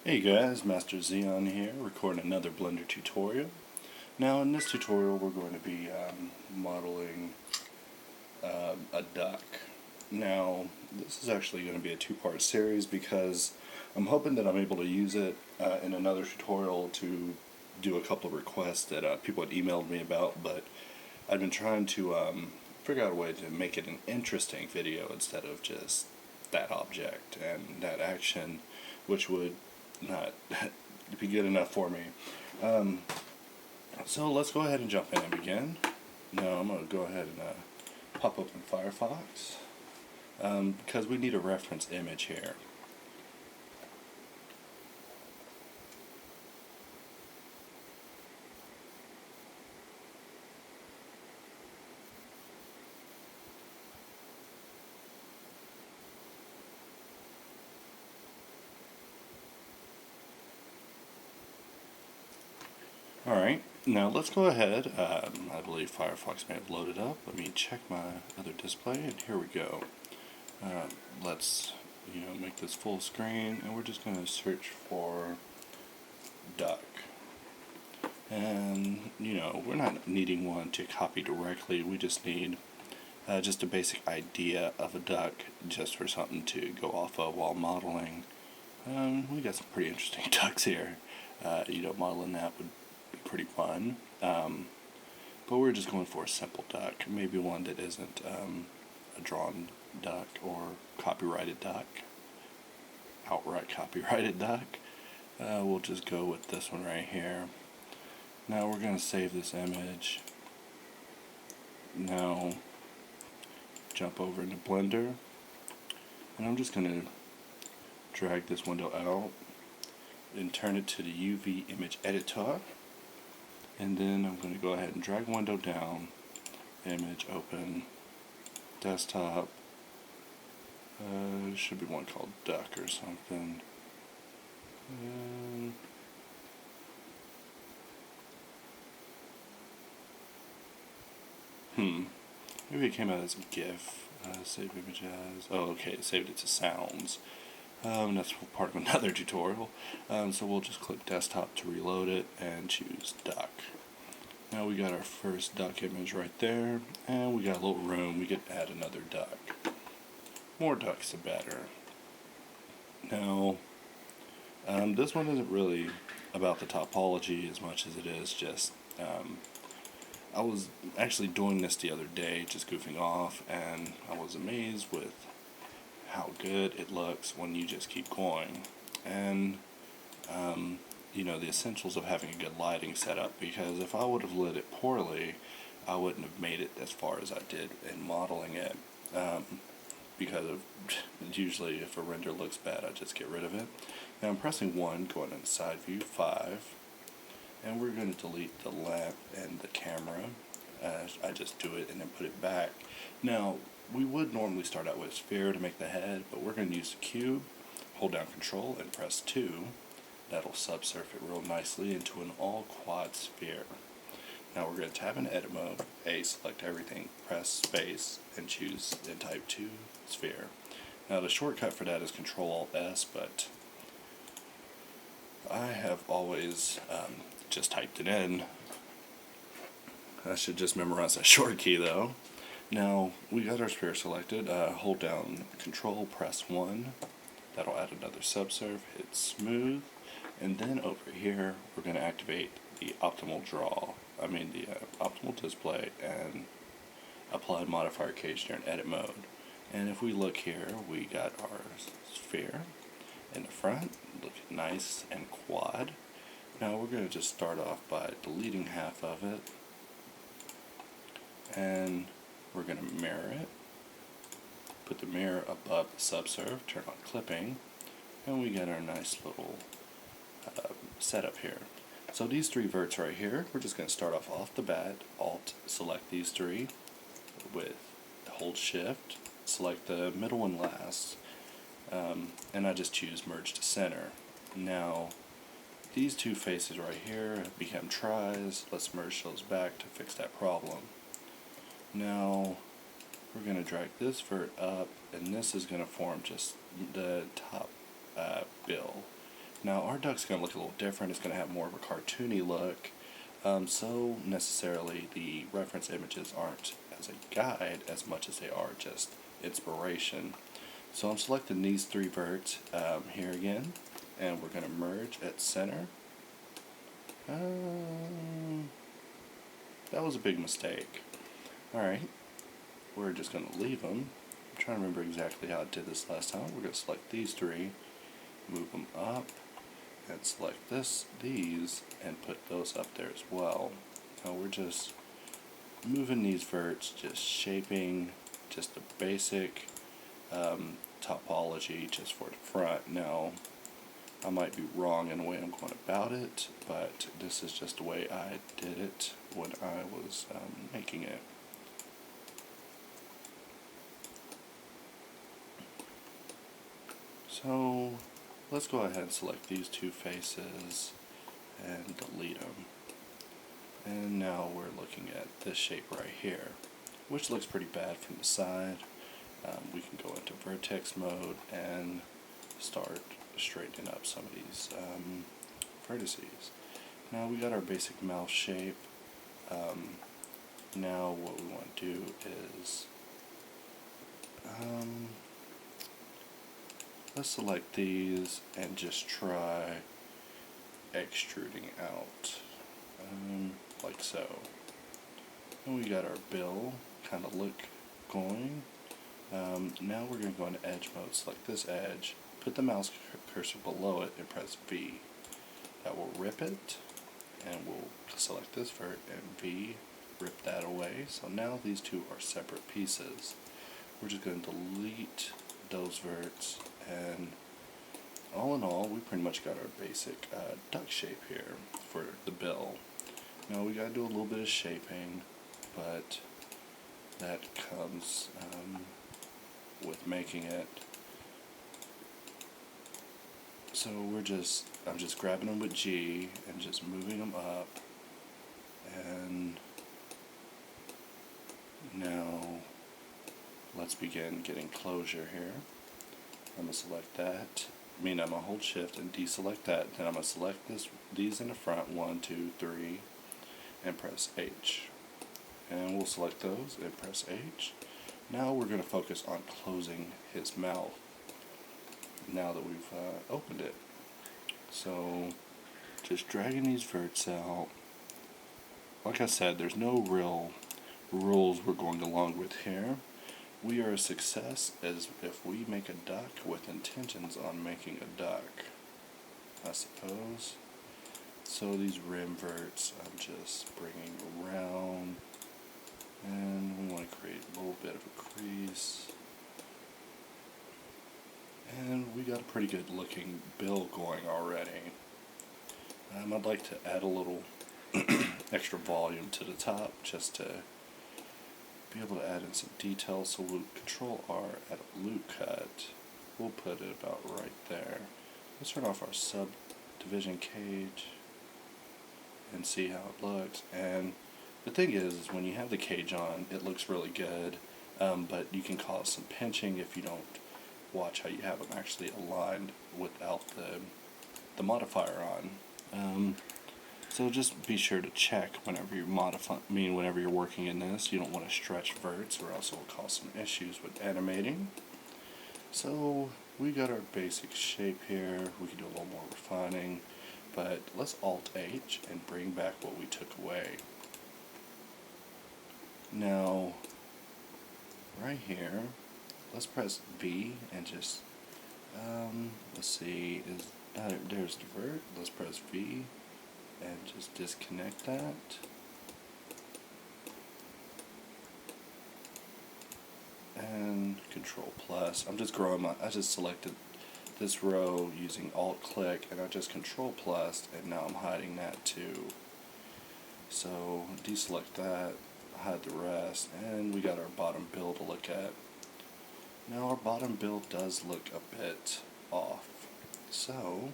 Hey guys, Master Xeon here, recording another Blender tutorial. Now in this tutorial we're going to be modeling a duck. Now this is actually going to be a two-part series because I'm hoping that I'm able to use it in another tutorial to do a couple of requests that people had emailed me about, but I've been trying to figure out a way to make it an interesting video instead of just that object and that action, which would not be good enough for me. So let's go ahead and jump in and begin. Now I'm going to go ahead and pop open Firefox because we need a reference image here. Alright, now let's go ahead. I believe Firefox may have loaded up. Let me check my other display, and here we go. Let's make this full screen, and we're just going to search for duck. And we're not needing one to copy directly. We just need just a basic idea of a duck, just for something to go off of while modeling. We got some pretty interesting ducks here. Modeling that would be pretty fun. But we're just going for a simple duck, maybe one that isn't a drawn duck or copyrighted duck, outright copyrighted duck. We'll just go with this one right here. Now we're going to save this image. Now jump over into Blender, and I'm just going to drag this window out and turn it to the UV image editor, and then I'm going to go ahead and drag window down, image open, desktop, should be one called duck or something. Maybe it came out as a GIF. Save image as. Oh, okay, it saved it to sounds. That's part of another tutorial. So we'll just click desktop to reload it and choose duck. Now we got our first duck image right there, and we got a little room. We could add another duck. More ducks the better. Now, this one isn't really about the topology as much as it is just. I was actually doing this the other day, just goofing off, and I was amazed with how good it looks when you just keep going. And the essentials of having a good lighting setup, because if I would have lit it poorly, I wouldn't have made it as far as I did in modeling it. Because usually if a render looks bad, I just get rid of it. Now I'm pressing 1, going in side view, 5, and we're going to delete the lamp and the camera. I just do it and then put it back. Now we would normally start out with a sphere to make the head, but we're going to use the cube, hold down Control and press 2. That'll subsurf it real nicely into an all quad sphere. Now we're going to tab in edit mode, select everything, press space, and choose and type 2 sphere. Now the shortcut for that is Control Alt S, but I have always just typed it in. I should just memorize that short key though. Now we got our sphere selected. Hold down Control, press 1. That'll add another subsurf. Hit smooth, and then over here we're going to activate the optimal optimal display and apply modifier cage during edit mode. And if we look here, we got our sphere in the front, looking nice and quad. Now we're going to just start off by deleting half of it, and we're going to mirror it, put the mirror above the subsurf, turn on clipping, and we get our nice little setup here. So these 3 verts right here, we're just going to start off the bat, Alt, select these 3, with hold Shift, select the middle one last, and I just choose Merge to Center. Now, these 2 faces right here have become tris. Let's merge those back to fix that problem. Now, we're going to drag this vert up, and this is going to form just the top bill. Now our duck's going to look a little different. It's going to have more of a cartoony look. So necessarily the reference images aren't as a guide as much as they are just inspiration. So I'm selecting these three verts here again, and we're going to merge at center. That was a big mistake. Alright, we're just going to leave them. I'm trying to remember exactly how I did this last time. We're going to select these three, move them up, and select these, and put those up there as well. Now we're just moving these verts, just shaping just the basic topology just for the front. Now, I might be wrong in the way I'm going about it, but this is just the way I did it when I was making it. So let's go ahead and select these two faces and delete them. And now we're looking at this shape right here, which looks pretty bad from the side. We can go into vertex mode and start straightening up some of these vertices. Now we got our basic mouth shape. Now what we want to do is let's select these and just try extruding out like so. And we got our bill kind of look going. Now we're going to go into edge mode, select this edge, put the mouse cursor below it and press V. That will rip it, and we'll select this vert and V, rip that away. So now these two are separate pieces. We're just going to delete those verts, and all in all, we pretty much got our basic duck shape here for the bill. Now we got to do a little bit of shaping, but that comes with making it. So I'm just grabbing them with G and just moving them up, and now let's begin getting closure here. I'm going to select that. I'm going to hold shift and deselect that. Then I'm going to select these in the front, 1, 2, 3, and press H. And we'll select those and press H. Now we're going to focus on closing his mouth now that we've opened it. So just dragging these verts out. Like I said, there's no real rules we're going along with here. We are a success as if we make a duck with intentions on making a duck, I suppose. So these rim verts I'm just bringing around, and we want to create a little bit of a crease. And we got a pretty good looking bill going already. I'd like to add a little extra volume to the top just to be able to add in some details. So we'll Control R, add a loop cut. We'll put it about right there. Let's turn off our subdivision cage and see how it looks. And the thing is when you have the cage on, it looks really good, but you can cause some pinching if you don't watch how you have them actually aligned without the modifier on. So just be sure to check whenever you're whenever you're working in this. You don't want to stretch verts, or else it will cause some issues with animating. So we got our basic shape here. We can do a little more refining, but let's Alt H and bring back what we took away. Now, right here, let's press V and just let's see, there's the vert. Let's press V and just disconnect that. And Control plus. I just selected this row using Alt click, and I just Control plus, and now I'm hiding that too. So deselect that, hide the rest, and we got our bottom bill to look at. Now our bottom bill does look a bit off. So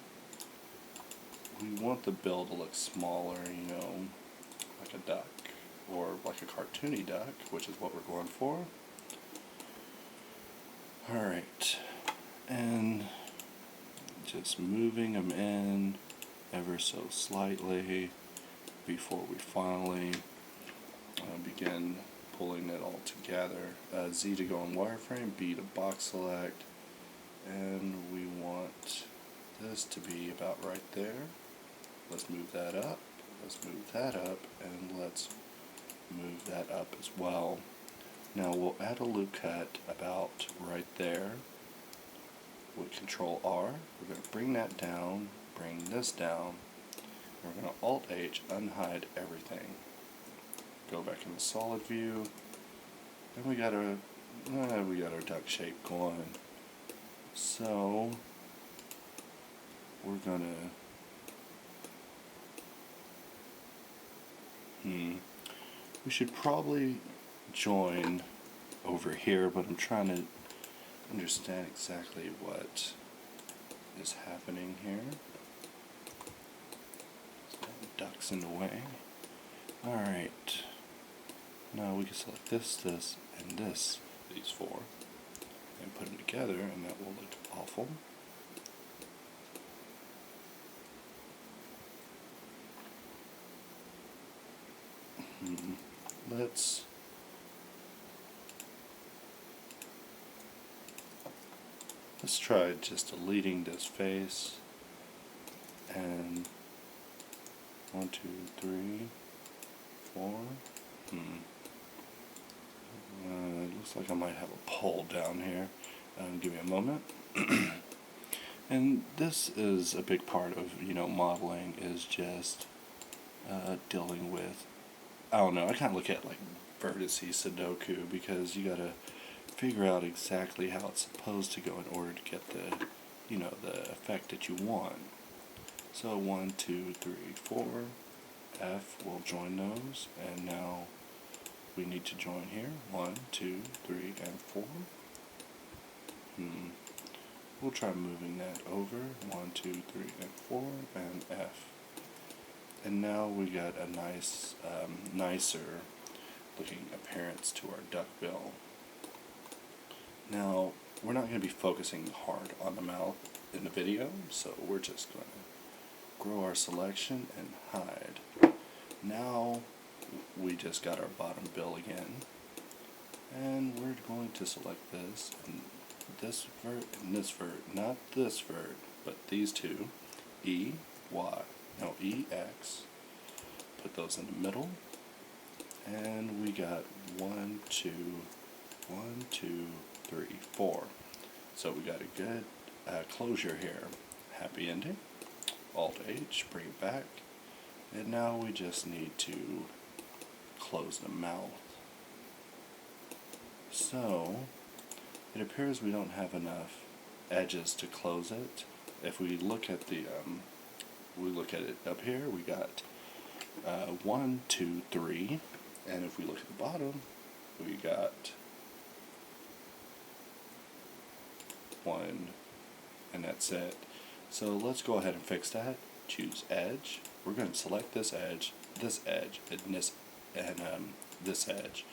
we want the bill to look smaller, like a duck, or like a cartoony duck, which is what we're going for. Alright, and just moving them in ever so slightly before we finally begin pulling it all together. Z to go in wireframe, B to box select, and we want this to be about right there. Let's move that up, let's move that up, and let's move that up as well. Now we'll add a loop cut about right there with Control R. We're going to bring that down, bring this down. We're going to Alt H, unhide everything. Go back in the solid view, and we got our duck shape going. So we're gonna we should probably join over here, but I'm trying to understand exactly what is happening here. Ducks in the way. Alright. Now we can select this, this, and this, these four, and put them together, and that will look awful. Let's try just deleting this face, and 1, 2, 3, 4. It looks like I might have a pole down here. Give me a moment. And this is a big part of, modeling, is just dealing with, I don't know, I kind of look at like vertices Sudoku, because you gotta figure out exactly how it's supposed to go in order to get the, the effect that you want. So 1, 2, 3, 4, F will join those, and now we need to join here. 1, 2, 3, and 4. We'll try moving that over. 1, 2, 3, and 4, and F. And now we got a nice, nicer looking appearance to our duck bill. Now, we're not going to be focusing hard on the mouth in the video, so we're just going to grow our selection and hide. Now, we just got our bottom bill again, and we're going to select this, and this vert, and this vert, not this vert, but these two, E, Y, no, E, X, put those in the middle, and we got 1, 2, 3, 4. So we got a good closure here. Happy ending. Alt H, bring it back. And now we just need to close the mouth. So it appears we don't have enough edges to close it. If we look at the we look at it up here, we got 1, 2, 3, and if we look at the bottom, we got 1, and that's it. So let's go ahead and fix that. Choose edge. We're going to select this edge, and this edge, this edge.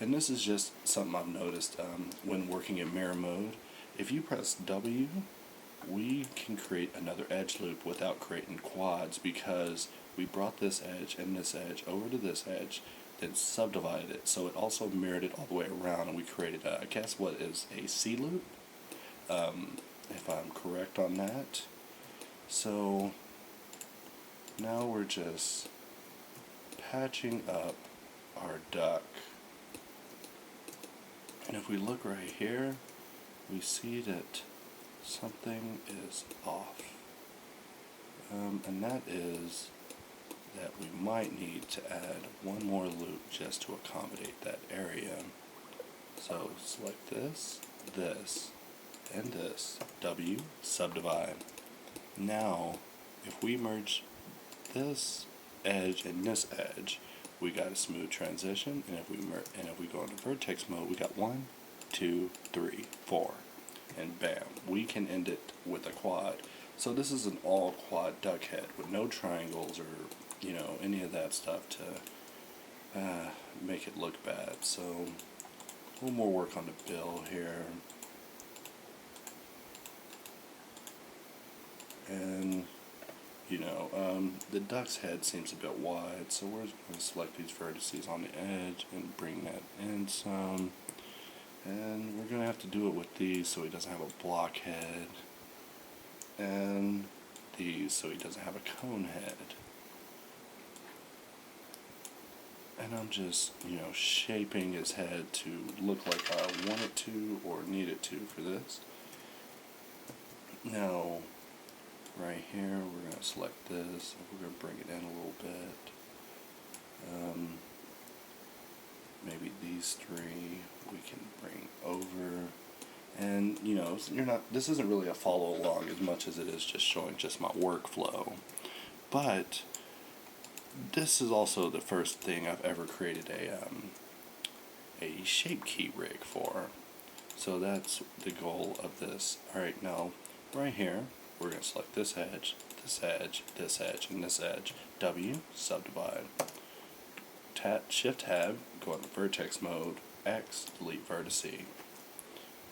And this is just something I've noticed when working in mirror mode. If you press W, we can create another edge loop without creating quads, because we brought this edge and this edge over to this edge, then subdivided it, so it also mirrored it all the way around, and we created, I guess, what is a C loop, if I'm correct on that. So now we're just patching up our duck, and if we look right here, we see that something is off, and that is that we might need to add one more loop just to accommodate that area. So select this, this, and this, W, subdivide. Now, if we merge this edge and this edge, we got a smooth transition, and if we go into vertex mode, we got 1, 2, 3, 4, and bam, we can end it with a quad. So this is an all quad duck head with no triangles or any of that stuff to make it look bad. So a little more work on the bill here. And the duck's head seems a bit wide, so we're going to select these vertices on the edge and bring that in some. And we're going to have to do it with these so he doesn't have a block head, and these so he doesn't have a cone head. And I'm just, shaping his head to look like I want it to or need it to for this. Now, right here, we're going to select this, and we're going to bring it in a little bit. Maybe these three we can bring over. And, this isn't really a follow along as much as it is just showing just my workflow. But this is also the first thing I've ever created a shape key rig for. So that's the goal of this. Alright, now, right here, we're going to select this edge, this edge, this edge, and this edge. W, subdivide. Shift tab, go into vertex mode. X, delete vertice.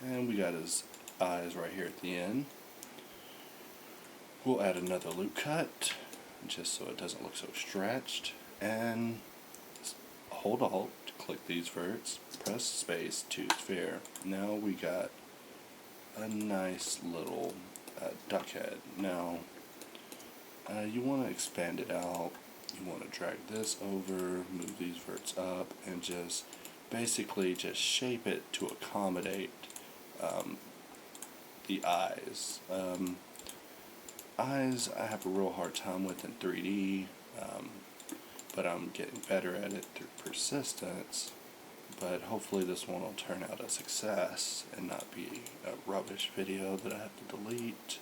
And we got his eyes right here at the end. We'll add another loop cut, just so it doesn't look so stretched. And hold Alt to click these verts, press space to sphere. Now we got a nice little duck head. Now, you want to expand it out. You want to drag this over, move these verts up, and just basically just shape it to accommodate the eyes. Eyes I have a real hard time with in 3D, but I'm getting better at it through persistence. But hopefully this one will turn out a success and not be a rubbish video that I have to delete.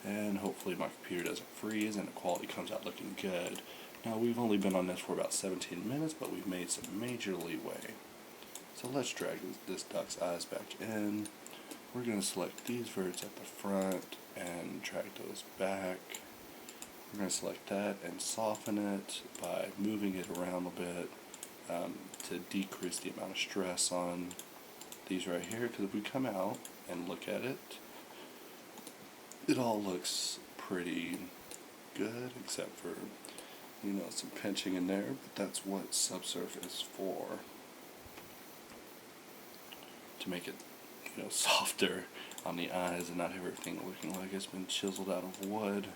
And hopefully my computer doesn't freeze and the quality comes out looking good. Now, we've only been on this for about 17 minutes, but we've made some major leeway. So let's drag this duck's eyes back in. We're going to select these verts at the front and drag those back. We're going to select that and soften it by moving it around a bit to decrease the amount of stress on these right here, because if we come out and look at it, it all looks pretty good, except for, some pinching in there, but that's what subsurface is for. To make it, softer on the eyes and not everything looking like it's been chiseled out of wood.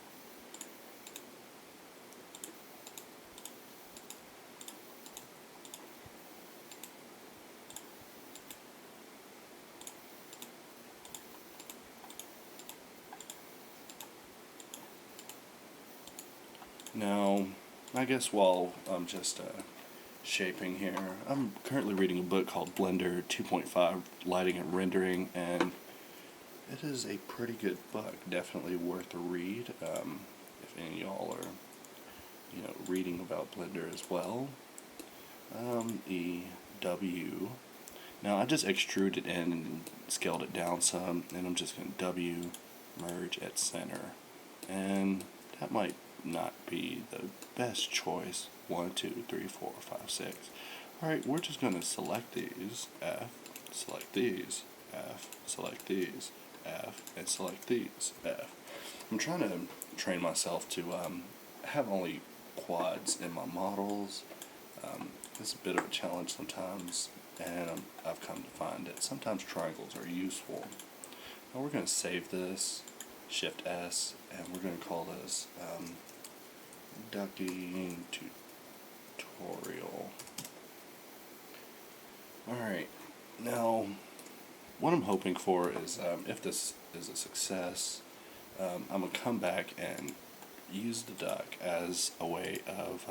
Now, I guess while I'm just shaping here, I'm currently reading a book called Blender 2.5 Lighting and Rendering, and it is a pretty good book, definitely worth a read if any of y'all are reading about Blender as well. W. Now I just extruded in and scaled it down some, and I'm just going to W merge at center, and that might not be the best choice. 1, 2, 3, 4, 5, 6. Alright, we're just going to select these, F, select these, F, select these, F, and select these, F. I'm trying to train myself to have only quads in my models. It's a bit of a challenge sometimes, and I've come to find that sometimes triangles are useful. Now we're going to save this, Shift S, and we're going to call this ducking tutorial. Alright, now what I'm hoping for is if this is a success, I'm going to come back and use the duck as a way of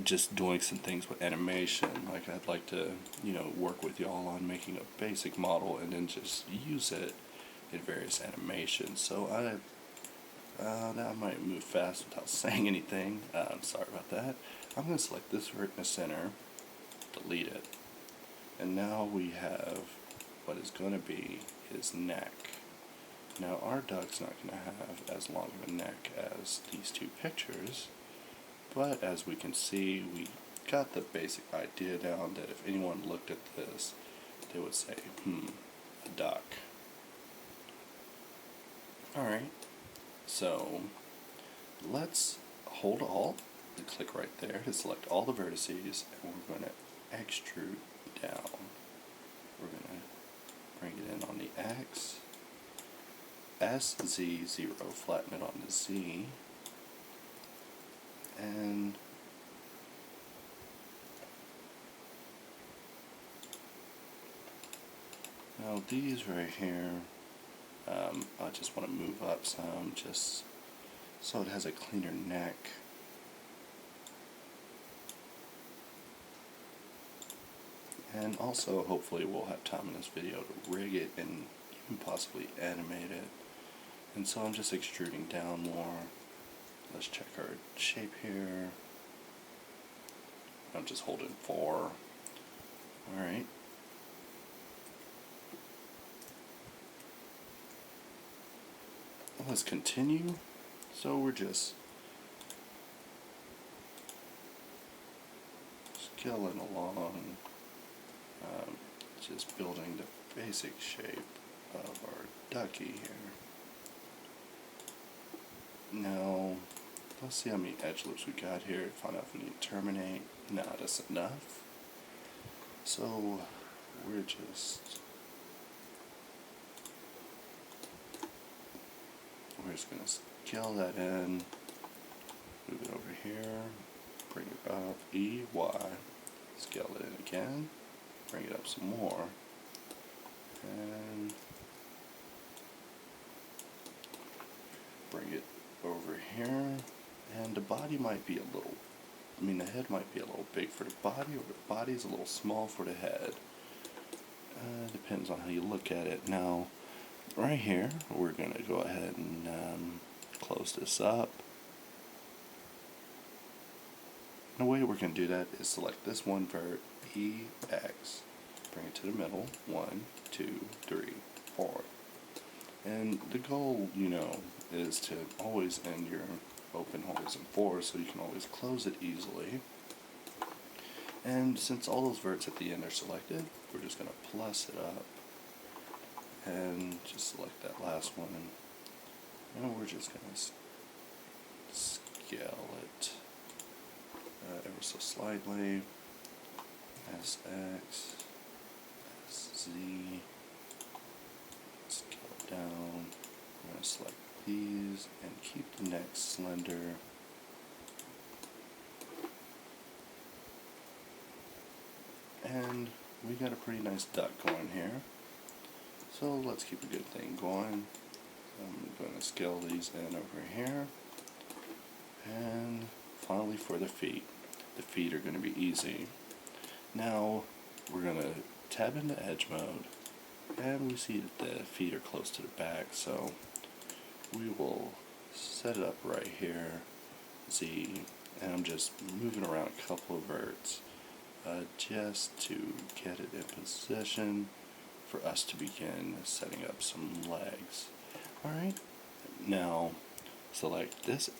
just doing some things with animation. Like, I'd like to work with y'all on making a basic model and then just use it in various animations. So I might move fast without saying anything. I'm sorry about that. I'm going to select this vert in the center, delete it, and now we have what is going to be his neck. Now our duck's not going to have as long of a neck as these two pictures, but as we can see, we got the basic idea down that if anyone looked at this, they would say, a duck. Alright, So let's hold Alt and click right there to select all the vertices, and we're going to extrude down. We're going to bring it in on the X, SZ0, flatten it on the Z, and now these right here, I just want to move up some just so it has a cleaner neck. And also, hopefully we'll have time in this video to rig it and even possibly animate it. And so I'm just extruding down more. Let's check our shape here. I'm just holding 4. Alright. Let's continue. So we're just scaling along, just building the basic shape of our ducky here. Now, let's see how many edge loops we got here. Find out if we need to terminate. No, that's enough. So we're just going to scale that in, move it over here, bring it up, E, Y, scale it in again, bring it up some more, and bring it over here. And the body might be a little, the head might be a little big for the body, or the body's a little small for the head. Depends on how you look at it. Now, right here, we're going to go ahead and close this up. And the way we're going to do that is select this one vert, EX, bring it to the middle, 1, 2, 3, 4. And the goal, is to always end your open holes in 4, so you can always close it easily. And since all those verts at the end are selected, we're just going to plus it up and just select that last one, and we're just going to scale it ever so slightly. SX, SZ, scale it down. I'm going to select these and keep the neck slender. And we got a pretty nice duck going here. So let's keep a good thing going. I'm going to scale these in over here. And finally for the feet. The feet are going to be easy. Now we're going to tab into edge mode. And we see that the feet are close to the back, so we will set it up right here, Z, and I'm just moving around a couple of verts just to get it in position for us to begin setting up some legs. Alright, now select this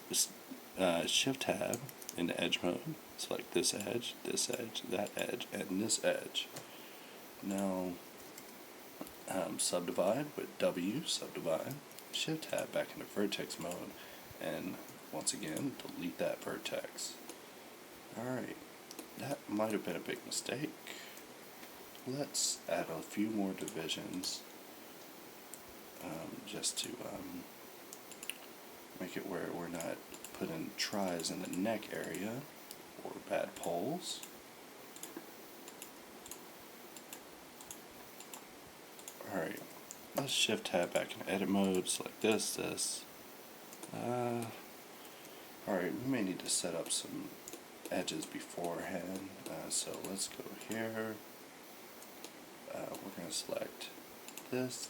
shift tab into edge mode, select this edge, that edge, and this edge. Now subdivide with W, subdivide, shift tab back into vertex mode, and once again delete that vertex. Alright, that might have been a big mistake. Let's add a few more divisions just to make it where we're not putting tries in the neck area or bad poles. Alright, let's shift tab back in edit mode, select this. Alright, we may need to set up some edges beforehand, so let's go here. We're going to select this,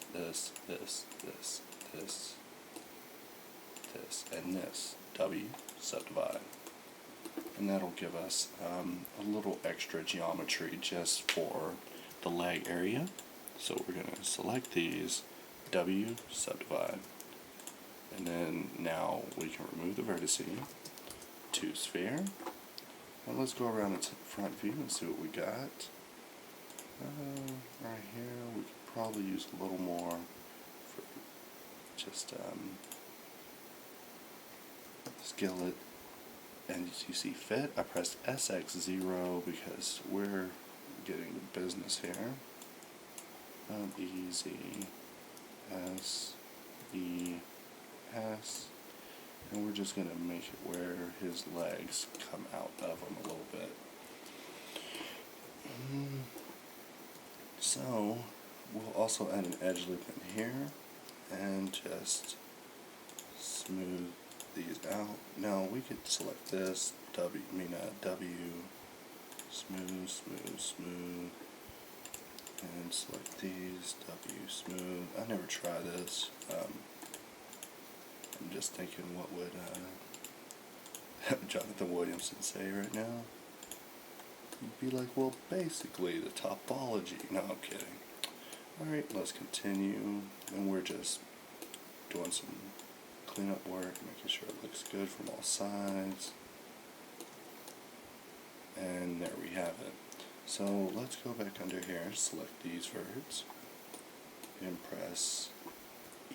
and this, W, subdivide. And that'll give us a little extra geometry just for the leg area. So we're going to select these, W, subdivide. And then now we can remove the vertices to sphere. And let's go around the front view and see what we got. Right here, we could probably use a little more for just scale it, and as you see fit, I pressed SX0 because we're getting the business here. EZ, S, E, S, and we're just going to make it where his legs come out of him a little bit. So we'll also add an edge loop in here and just smooth these out. Now we could select this W, smooth, smooth, smooth, and select these W, smooth. I never try this. I'm just thinking, what would Jonathan Williamson say right now? He'd be like, well, basically the topology. No, I'm kidding. Alright, let's continue, and we're just doing some cleanup work, making sure it looks good from all sides. And there we have it. So let's go back under here, select these verts, and press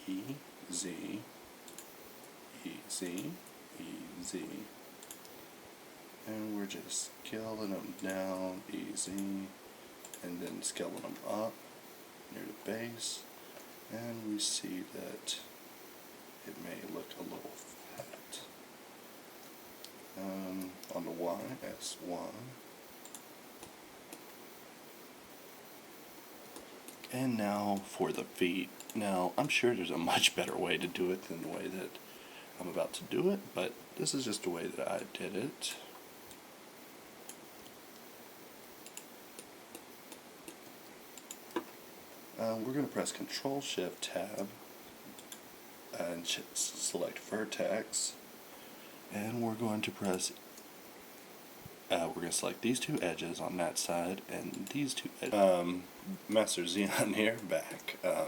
E, Z, E, Z, E, Z. And we're just scaling them down, easy, and then scaling them up near the base, and we see that it may look a little fat. On the Y, S1. And now for the feet. Now, I'm sure there's a much better way to do it than the way that I'm about to do it, but this is just the way that I did it. We're going to press Control-Shift-Tab and select Vertex, and we're going to press, we're going to select these two edges on that side and these two edges. Master Xeon here, back. I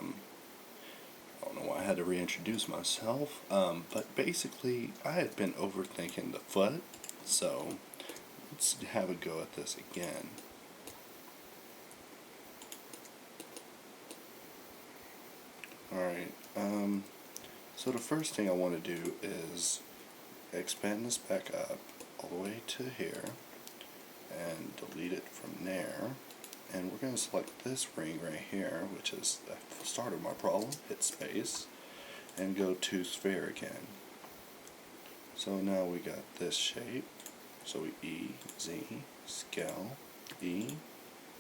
don't know why I had to reintroduce myself, but basically I had been overthinking the foot, so let's have a go at this again. Alright, so the first thing I want to do is expand this back up all the way to here and delete it from there, and we're going to select this ring right here, which is the start of my problem, hit space, and go to sphere again. So now we got this shape, so we E, Z, scale, E,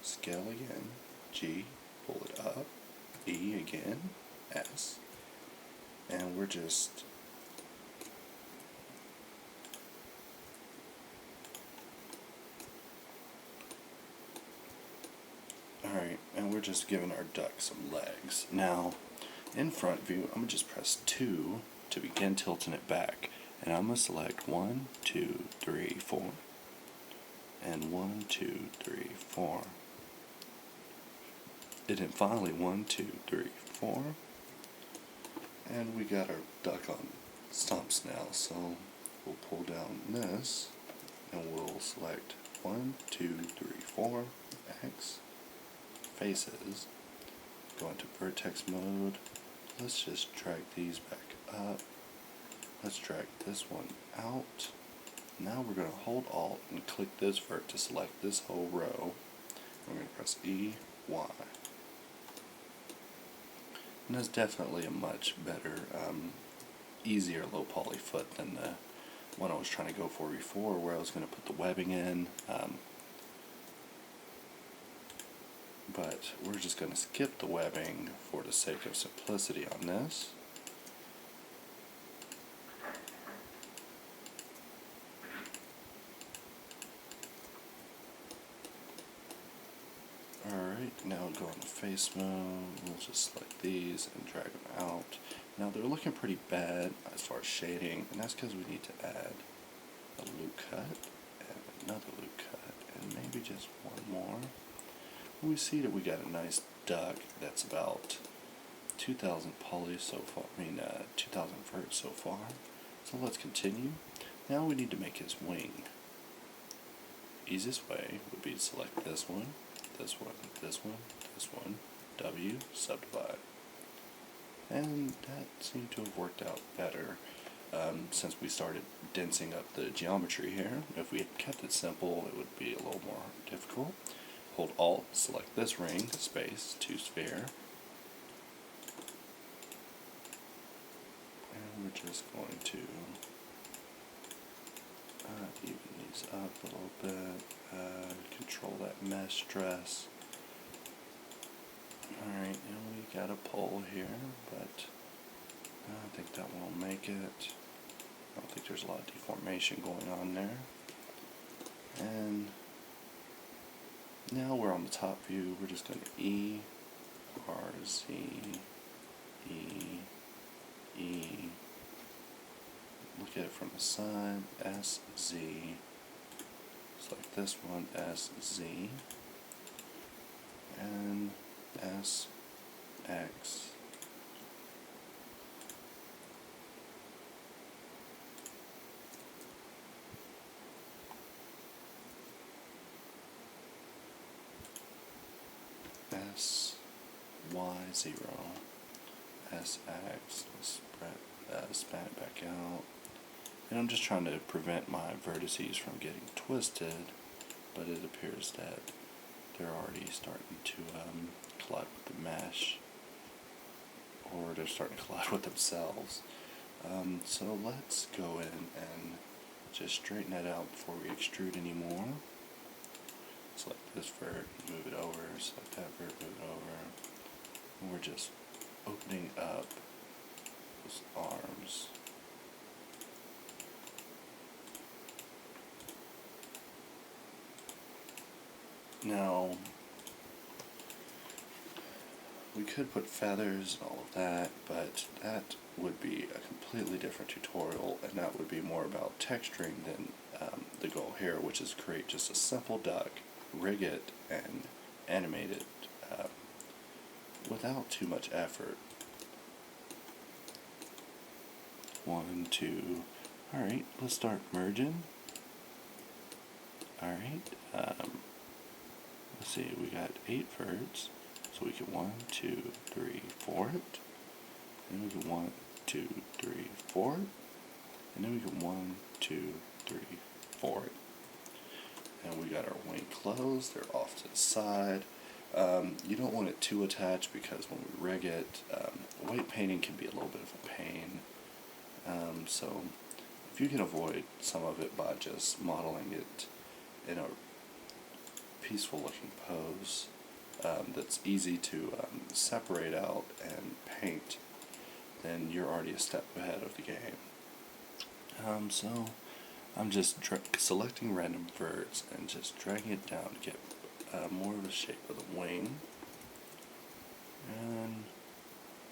scale again, G, pull it up, E again, S, and we're just alright, and we're just giving our duck some legs. Now, in front view, I'm going to just press 2 to begin tilting it back, and I'm going to select 1, 2, 3, 4, and 1, 2, 3, 4, and then finally 1, 2, 3, 4. And we got our duck on stumps now, so we'll pull down this, and we'll select 1, 2, 3, 4, X, faces, go into vertex mode, let's just drag these back up, let's drag this one out. Now we're going to hold Alt and click this vert to select this whole row. We're going to press E, Y. And that's definitely a much better, easier low poly foot than the one I was trying to go for before, where I was going to put the webbing in. But we're just going to skip the webbing for the sake of simplicity on this. Alright, now go into face mode, we'll just select these and drag them out. Now they're looking pretty bad as far as shading, and that's because we need to add a loop cut, and another loop cut, and maybe just one more. We see that we got a nice duck that's about 2,000 poly so far, 2,000 verts so far. So let's continue. Now we need to make his wing. Easiest way would be to select this one, this one, this one, this one, W, subdivide. And that seemed to have worked out better. since we started densing up the geometry here. If we had kept it simple, it would be a little more difficult. Hold Alt, select this ring, space, to sphere. And we're just going to even these up a little bit, control that mesh stress. Alright, and we got a pole here, but I don't think that one will make it. I don't think there's a lot of deformation going on there. And now we're on the top view. We're just going to E, R, Z, E, E. Look at it from the side, S, Z. Select this one, S, Z. And S, X. S, Y, 0. S, X. Let's span it back out. And I'm just trying to prevent my vertices from getting twisted, but it appears that they're already starting to collide with the mesh, or they're starting to collide with themselves. So let's go in and just straighten that out before we extrude anymore. Select this vert, move it over, select that vert, move it over. And we're just opening up those arms. Now, we could put feathers and all of that, but that would be a completely different tutorial, and that would be more about texturing than the goal here, which is create just a simple duck, rig it, and animate it without too much effort. 1, 2, alright, let's start merging. Alright, let's see, we got 8 verts, so we get 1, 2, 3, 4 it, and we get 1, 2, 3, 4 it, and then we get 1, 2, 3, 4 it. And we got our wing closed, they're off to the side. You don't want it too attached because when we rig it, white painting can be a little bit of a pain. So if you can avoid some of it by just modeling it in a peaceful looking pose that's easy to separate out and paint, then you're already a step ahead of the game. So I'm just selecting random verts and just dragging it down to get more of the shape of the wing. And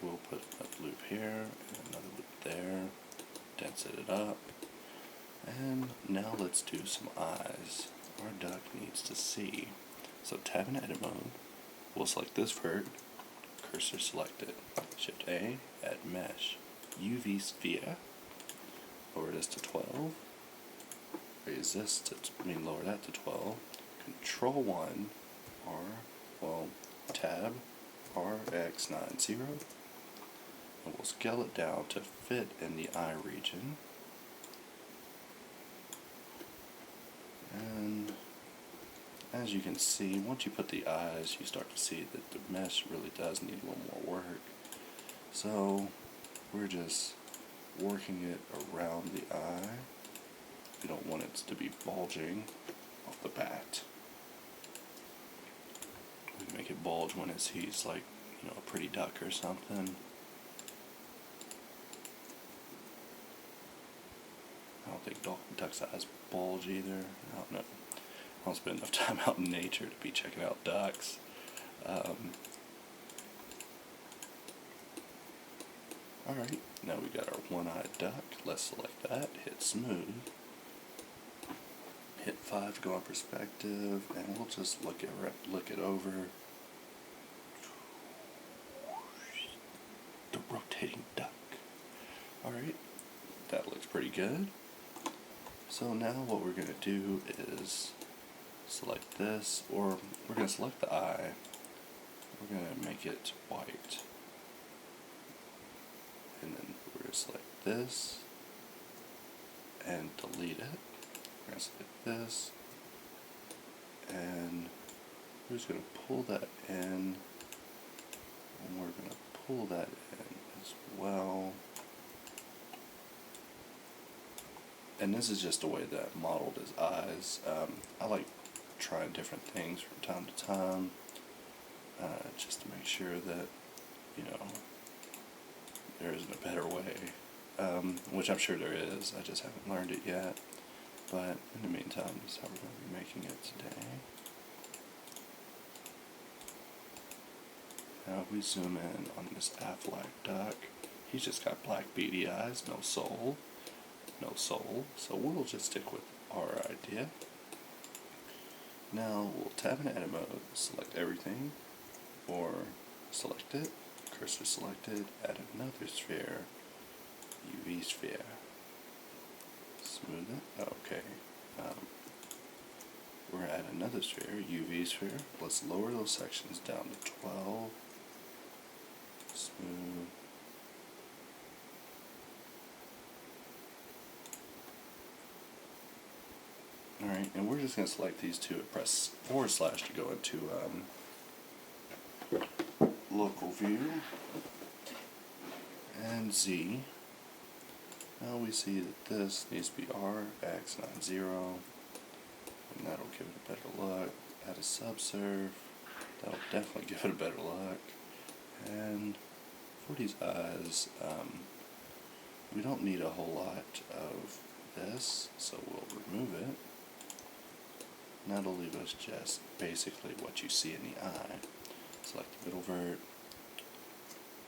we'll put a loop here and another loop there, dense it up, and now let's do some eyes. Our duck needs to see. So tab in edit mode, we'll select this vert, cursor selected, shift A, add mesh, UV sphere, lower this to 12, raise this to, lower that to 12, control 1, tab, RX90, and we'll scale it down to fit in the eye region. And as you can see, once you put the eyes, you start to see that the mesh really does need a little more work. So we're just working it around the eye. We don't want it to be bulging off the bat. We can make it bulge when he's like, a pretty duck or something. I don't think duck's eyes bulge either. I don't know. I don't spend enough time out in nature to be checking out ducks. Alright, now we got our one-eyed duck. Let's select that, hit smooth, hit 5 to go on perspective, and we'll just look it over. The rotating duck. Alright, that looks pretty good. So now what we're going to do is select this, or we're going to select the eye. We're going to make it white. And then we're going to select this, and delete it. We're going to select this, and we're just going to pull that in, and we're going to pull that in as well. And this is just the way that I modeled his eyes. I like trying different things from time to time, just to make sure that, you know, there isn't a better way, which I'm sure there is, I just haven't learned it yet. But in the meantime, this is how we're going to be making it today. Now if we zoom in on this Aflac duck, he's just got black beady eyes, no soul, so we'll just stick with our idea. Now we'll tab in edit mode, select everything, or select it, cursor selected, add another sphere, UV sphere, smooth it, okay. We're going to add another sphere, UV sphere, let's lower those sections down to 12, smooth. Alright, and we're just going to select these two and press / to go into local view and Z. Now we see that this needs to be RX90, and that'll give it a better look. Add a subsurf, that'll definitely give it a better look. And for these eyes, we don't need a whole lot of this, so we'll remove it. And that'll leave us just basically what you see in the eye. Select the middle vert,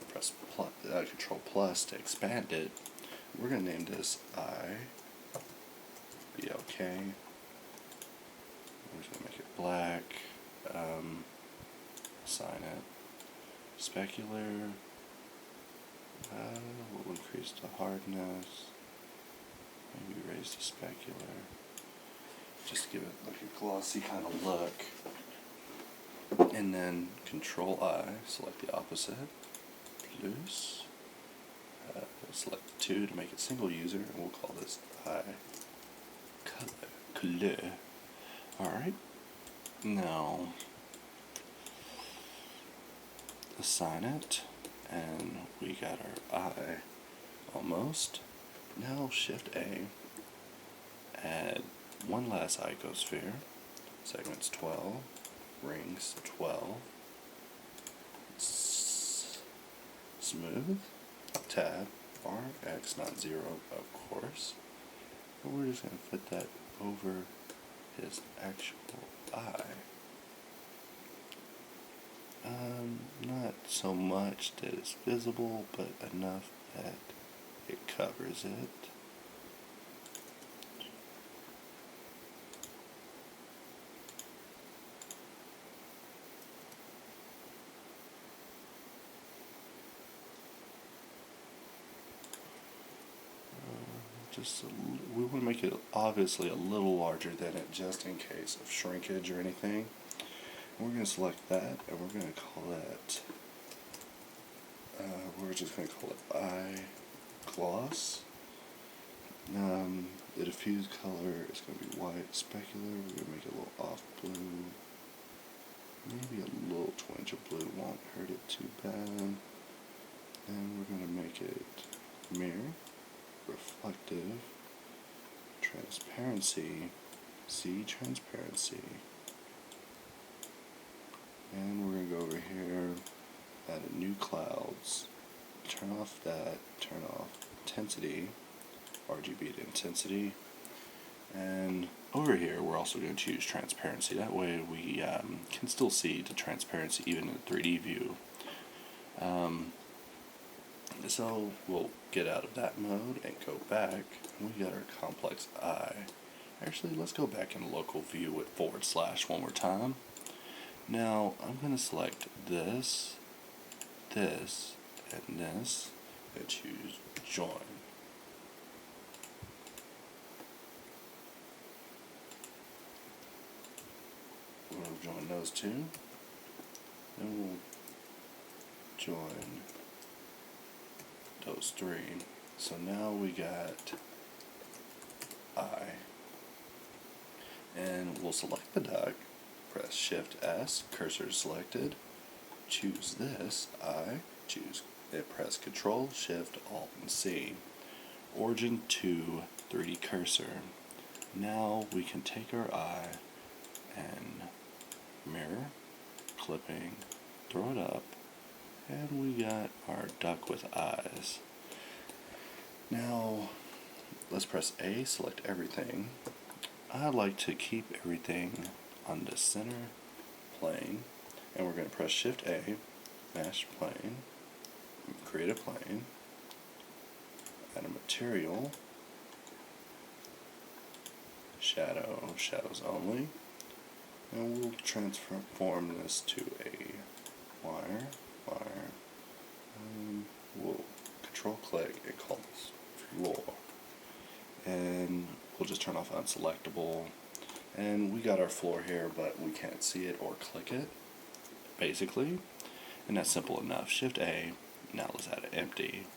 press Control plus to expand it. We're going to name this eye, BLK. We're just going to make it black, assign it specular, we'll increase the hardness, maybe raise the specular, just give it like a glossy kind of look. And then Control I, select the opposite, plus, select 2 to make it single user, and we'll call this eye color. Alright, now assign it, and we got our eye almost. Now Shift A, add one last icosphere, segments 12, rings 12, smooth, tab, RX90 of course, and we're just going to put that over his actual eye. Not so much that it's visible, but enough that it covers it. We want to make it obviously a little larger than it, just in case of shrinkage or anything. We're going to select that, and we're going to call that, we're just going to call it eye gloss. The diffuse color is going to be white specular. We're going to make it a little off blue. Maybe a little twinge of blue won't hurt it too bad. And we're going to make it mirror, reflective, transparency, Z transparency, and we're going to go over here, add a new clouds, turn off that, turn off intensity, RGB to intensity, and over here we're also going to choose transparency. That way we can still see the transparency even in the 3D view. So we'll get out of that mode and go back, and we got our complex eye. Actually, let's go back in local view with / one more time. Now I'm going to select this, this, and this, and choose join. We'll join those two, then we'll join those three. So now we got And we'll select the duck, press Shift S, cursor selected, choose this eye, press Control Shift Alt and C. Origin to 3D cursor. Now we can take our eye and mirror, clipping, throw it up, and we got our duck with eyes. Now let's press A, select everything. I like to keep everything on the center plane, and we're going to press Shift A, Master Plane, create a plane, add a material, shadows only, and we'll transform this to a wire, we'll control click and call this floor, and we'll just turn off unselectable, and we got our floor here, but we can't see it or click it, basically, and that's simple enough. Shift A, now let's add an empty.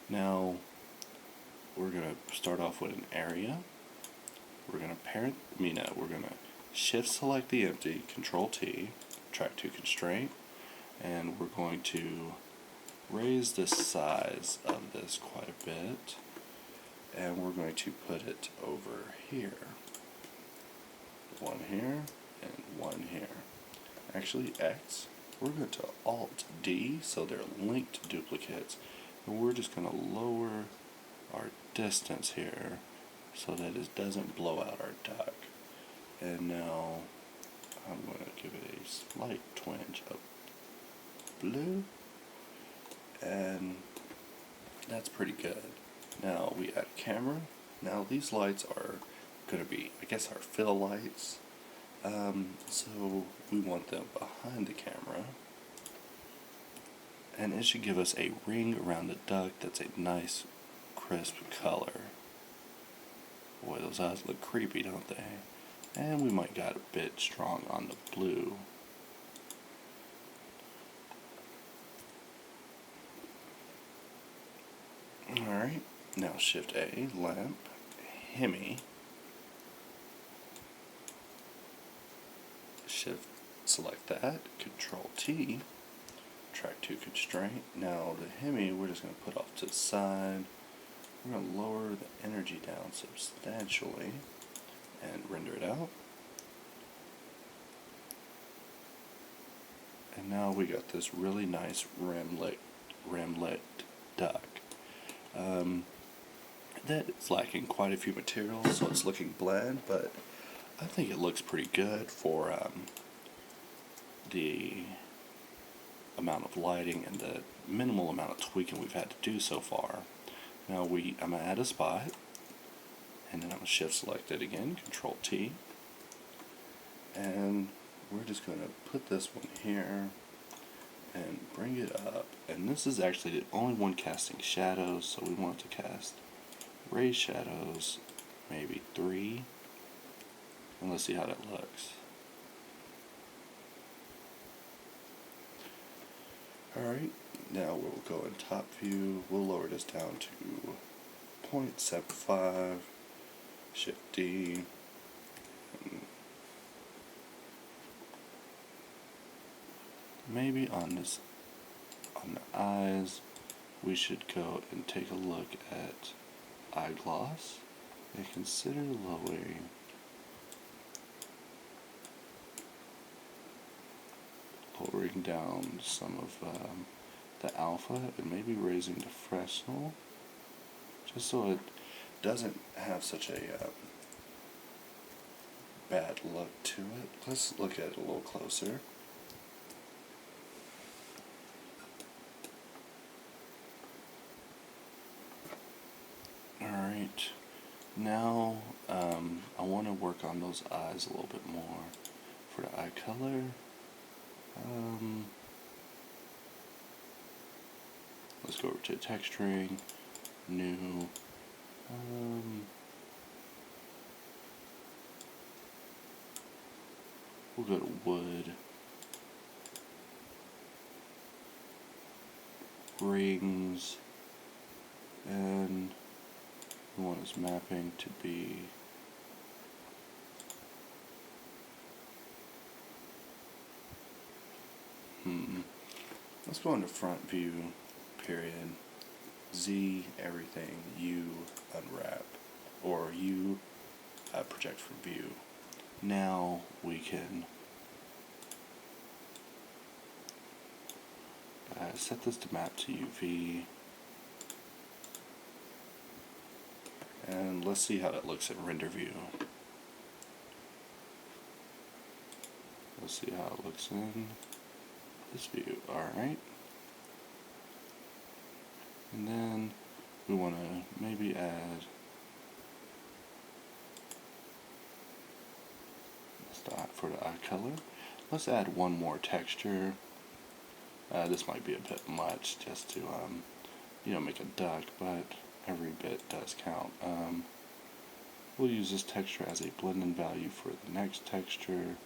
Now we're going to start off with an area. We're going to shift select the empty, Control T, track to constraint, and we're going to raise the size of this quite a bit, and we're going to put it over here. One here and one here. Actually X, we're going to Alt D so they're linked duplicates, and we're just going to lower our distance here so that it doesn't blow out our duck. And now I'm going to give it a slight twinge of blue, and that's pretty good. Now we add camera. Now these lights are going to be, I guess, our fill lights. So we want them behind the camera, and it should give us a ring around the duck that's a nice crisp color. Boy, those eyes look creepy, don't they? And we might got a bit strong on the blue. Alright, now Shift A, lamp, Hemi, Shift select that, Control T, track to constraint. Now the Hemi we're just going to put off to the side. We're going to lower the energy down substantially and render it out. And now we got this really nice ram-lit duck. That is lacking quite a few materials, so it's looking bland, but I think it looks pretty good for the amount of lighting and the minimal amount of tweaking we've had to do so far. Now I'm going to add a spot, and then I'm going to shift select it again, Control T, and we're just going to put this one here and bring it up. And this is actually the only one casting shadows, so we want to cast raise shadows, maybe 3, and let's see how that looks. Alright, now we'll go in top view, we'll lower this down to 0.75, Shift D, maybe on the eyes we should go and take a look at eye gloss and consider lowering down some of the alpha and maybe raising the Fresnel, just so it doesn't have such a bad look to it. Let's look at it a little closer. Alright, now I want to work on those eyes a little bit more. For the eye color, let's go over to texturing, new, we'll go to wood, rings, and we want this mapping to be let's go into front view, period, Z, everything, U, unwrap, or U, project from view. Now we can set this to map to UV, and let's see how it looks in render view. Let's see how it looks in this view. Alright. And then we want to maybe add for the eye color. Let's add one more texture. This might be a bit much just to make a duck, but every bit does count. We'll use this texture as a blend-in value for the next texture.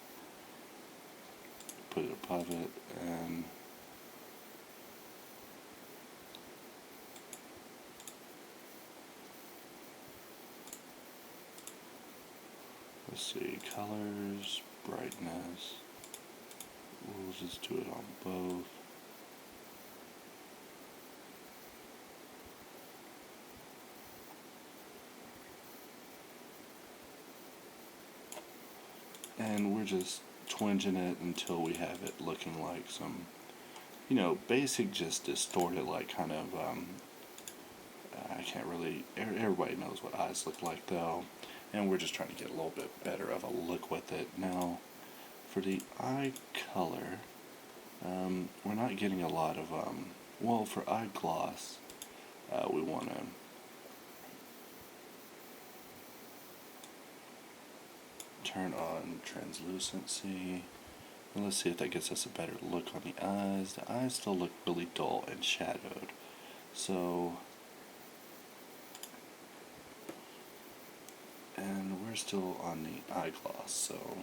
Put it above it, and let's see, colors, brightness, we'll just do it on both. And we're just twinging it until we have it looking like some, basic, just distorted, like kind of, I can't really, everybody knows what eyes look like though, and we're just trying to get a little bit better of a look with it. Now, for the eye color, we're not getting a lot of, well, for eye gloss, we want to turn on translucency, and let's see if that gets us a better look on the eyes. The eyes still look really dull and shadowed, so, and we're still on the eye gloss, so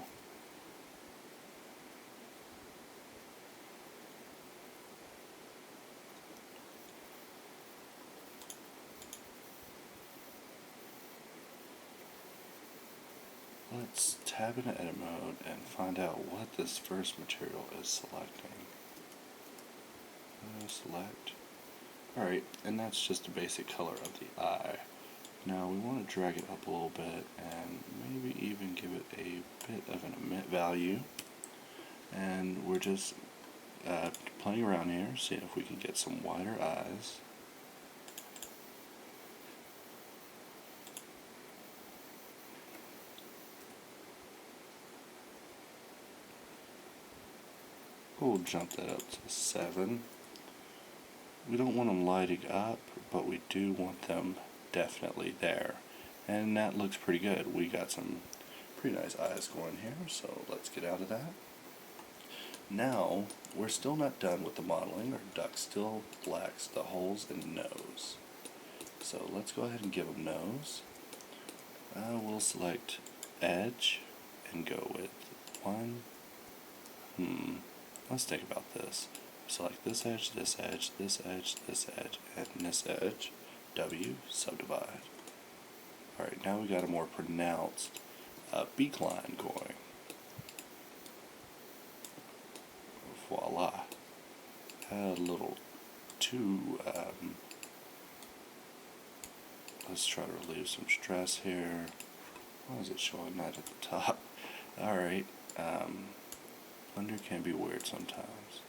let's tab into edit mode and find out what this first material is selecting. Select. Alright, and that's just the basic color of the eye. Now we want to drag it up a little bit and maybe even give it a bit of an emit value. And we're just playing around here, seeing if we can get some wider eyes. We'll jump that up to 7. We don't want them lighting up, but we do want them definitely there. And that looks pretty good. We got some pretty nice eyes going here, so let's get out of that. Now, we're still not done with the modeling. Our duck still lacks the holes and nose. So let's go ahead and give them nose. We'll select edge and go with 1. Let's think about this. Select this edge, this edge, this edge, this edge, and this edge. W, subdivide. Alright, now we got a more pronounced beak line going. Voila. Add a little too, let's try to relieve some stress here. Why is it showing that at the top? Alright, Blender can be weird sometimes.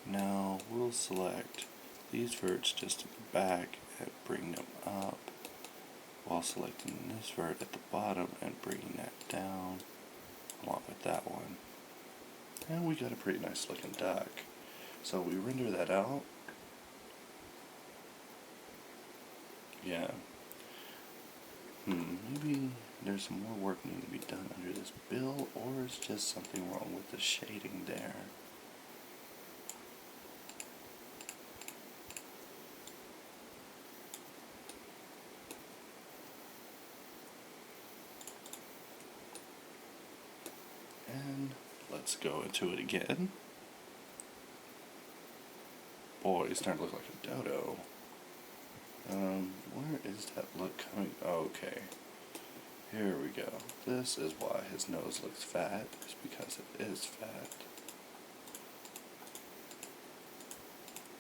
Now we'll select these verts just at the back and bring them up, while selecting this vert at the bottom and bringing that down along with that one. And we got a pretty nice looking duck. So we render that out. Yeah. Maybe there's some more work needing to be done under this bill, or is just something wrong with the shading there. And let's go into it again. Boy, he's starting to look like a dodo. Where is that look coming? Oh, okay. Here we go. This is why his nose looks fat, is because it is fat.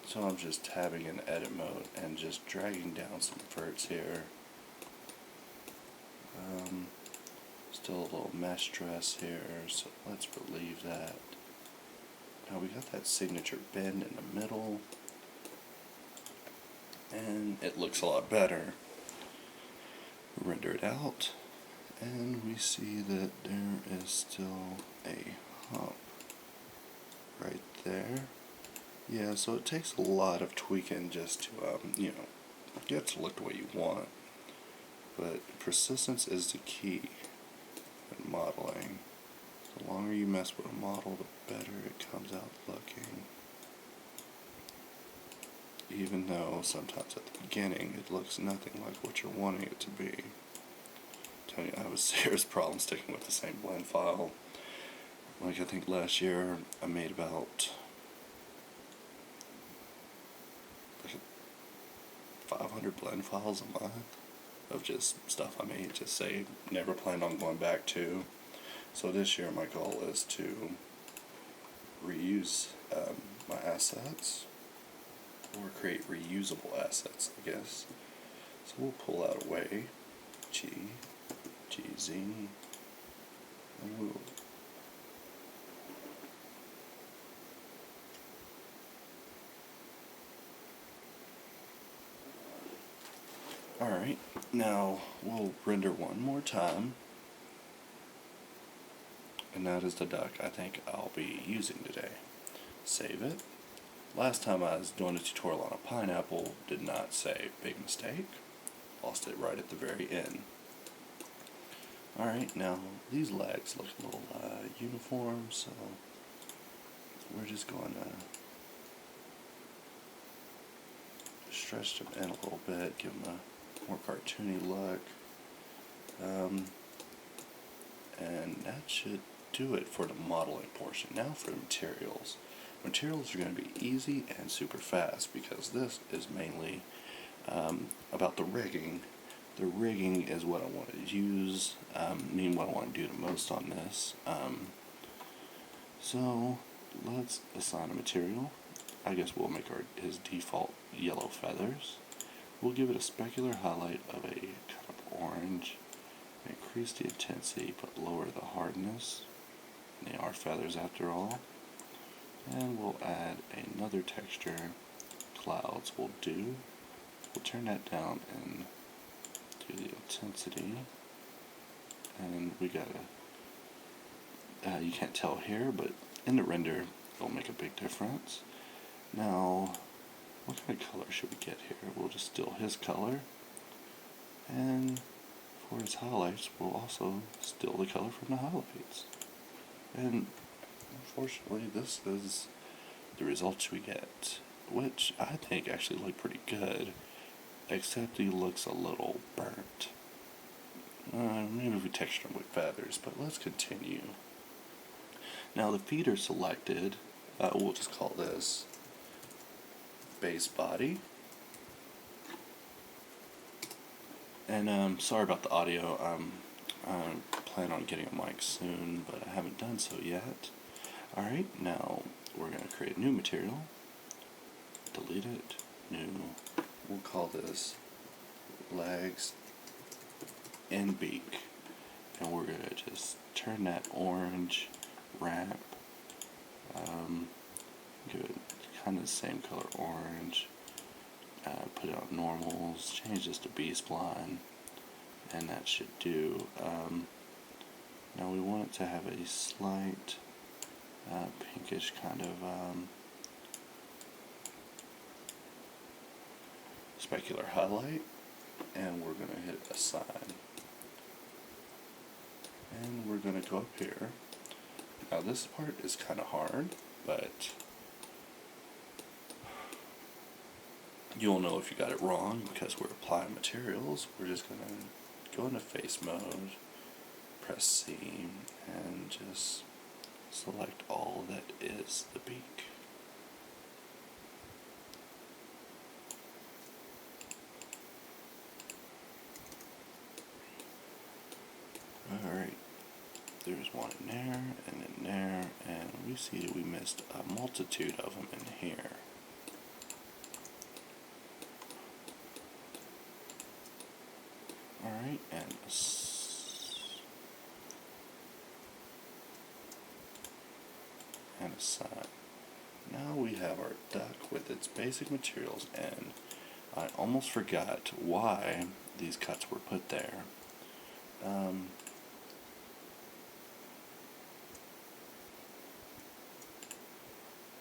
So I'm just tabbing in edit mode and just dragging down some verts here. Still a little mesh dress here, so let's relieve that. Now we got that signature bend in the middle, and it looks a lot better. Render it out, and we see that there is still a hump right there. Yeah, so it takes a lot of tweaking just to, get to look the way you want. But persistence is the key in modeling. The longer you mess with a model, the better it comes out looking. Even though sometimes at the beginning it looks nothing like what you're wanting it to be. I'm telling you, I have a serious problem sticking with the same blend file. Like I think last year I made about 500 blend files a month of just stuff I made, just say never planned on going back to. So this year my goal is to reuse my assets, or create reusable assets, I guess. So we'll pull out a way, G, GZ, and we'll Alright, now we'll render one more time, and that is the duck I think I'll be using today. Save it. Last time I was doing a tutorial on a pineapple, did not save. Big mistake. Lost it right at the very end. Alright, now these legs look a little uniform, so we're just going to stretch them in a little bit, give them a more cartoony look, and that should do it for the modeling portion. Now for the materials. Materials are going to be easy and super fast because this is mainly about the rigging. The rigging is what I want to use, what I want to do the most on this. So let's assign a material. I guess we'll make his default yellow feathers. We'll give it a specular highlight of a kind of orange, increase the intensity but lower the hardness. They are feathers after all. And we'll add another texture, clouds will do. We'll turn that down and do the intensity. And we gotta, you can't tell here, but in the render it'll make a big difference. Now, what kind of color should we get here? We'll just still his color, and for his highlights we'll also still the color from the highlights. And unfortunately this is the results we get, which I think actually look pretty good, except he looks a little burnt. Maybe if we texture him with feathers, but let's continue. Now the feet are selected, we'll just call this base body. And sorry about the audio, I plan on getting a mic soon, but I haven't done so yet. Alright, now we're going to create a new material, delete it, new, we'll call this legs and beak, and we're going to just turn that orange wrap, give it kind of the same color orange, put it on normals, change this to B-spline, and that should do. Now we want it to have a slight pinkish kind of specular highlight, and we're going to hit assign. And we're going to go up here. Now this part is kind of hard, but you'll know if you got it wrong because we're applying materials. We're just going to go into face mode, press C, and just select all that is the beak. there's one in there, and in there, and we see we missed a multitude of them in here. Alright, and a sign. Now we have our duck with its basic materials, and I almost forgot why these cuts were put there.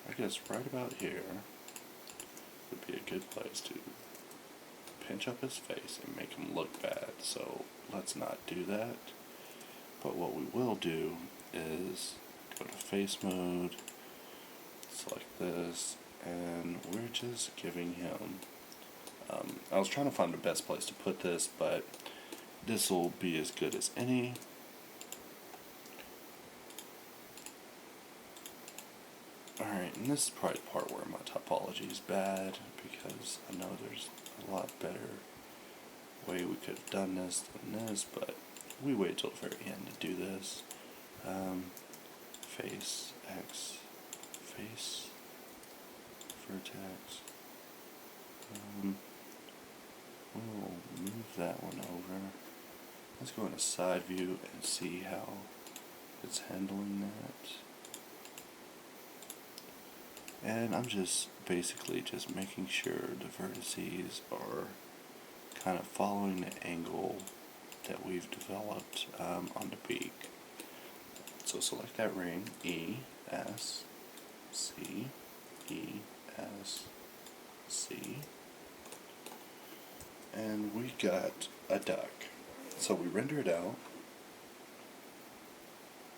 I guess right about here would be a good place to pinch up his face and make him look bad, so let's not do that. But what we will do is go to face mode, select this, and we're just giving him, I was trying to find the best place to put this, but this will be as good as any. Alright, and this is probably the part where my topology is bad, because I know there's a lot better way we could have done this than this, but we wait till the very end to do this. Face, X, face, vertex. We'll move that one over. Let's go into side view and see how it's handling that. And I'm just basically just making sure the vertices are kind of following the angle that we've developed on the beak. So select that ring, E, S, C, E, S, C, and we got a duck. So we render it out,